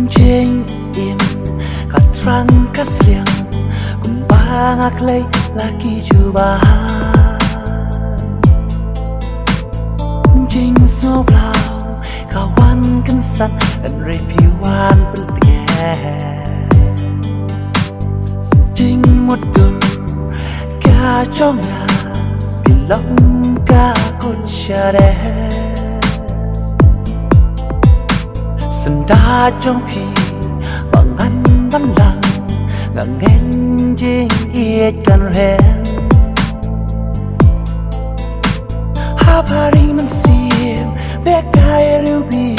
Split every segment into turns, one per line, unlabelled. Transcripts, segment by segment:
Jeng im katrang kasliang kumbang aklay laki jubahan Jeng soblau kawan kensat dan repiwan pentingnya Jeng mudur ka chonga bilong ka kun syare Senda trong phi bằng anh văn lặng ngang ngang trên ít căn rèm Haparing mynsiem bé cay rêu bi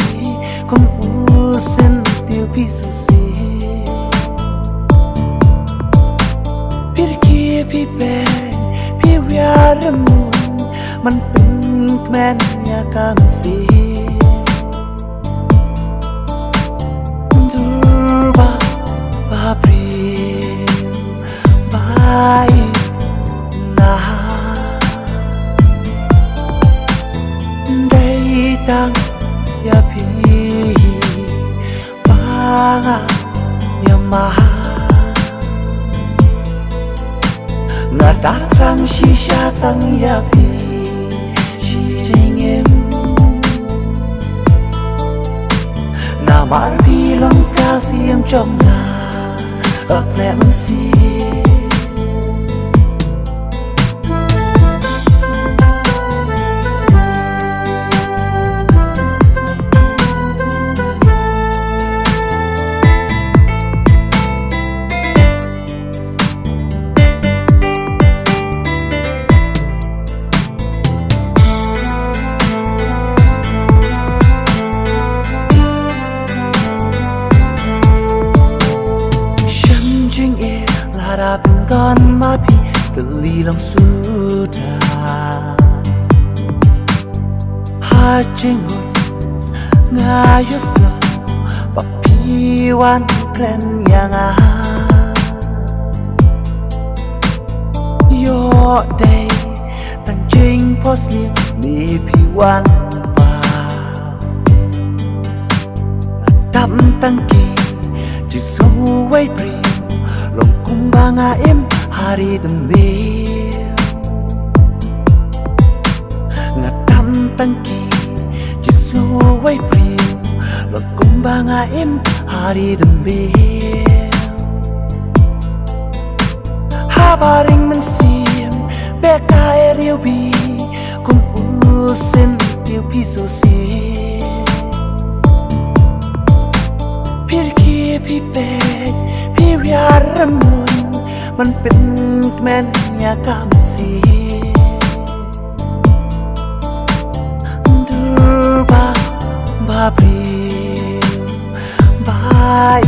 con u sen tiêu pi susi Pir kia pi ben pi wia remun man pin kmen ya kam si Tang ya pi banga ya maha na datrang shisha tang ya pi shi jengem na mar pi long Khasi em trong na ấp lẹ mynsiem Harapin con mapi teli long sudah Hajengut ngayo so papiwan kren yang Yo day tang jing poslim ni piwan pa Tam tang ki jisu way pri Long kumbang im hari demi Ngatam tangki jisu way prim Long kumbang im hari demi Haparing mynsiem beka riu bi kun usin tiu pi susi Pir ki pi pe Biar remun man pin kmen ya kam si Durba babri bai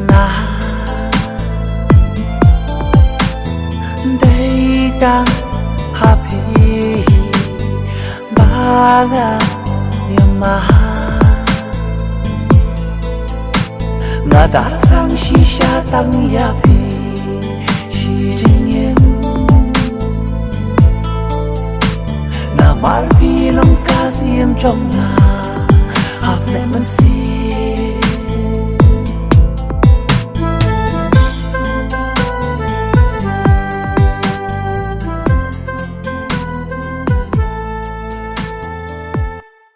na Day tang happy banga ya maha Na datrang shisha tang ya pi shi jengem Na mar pi long Khasi em trong na hap lẹ mynsiem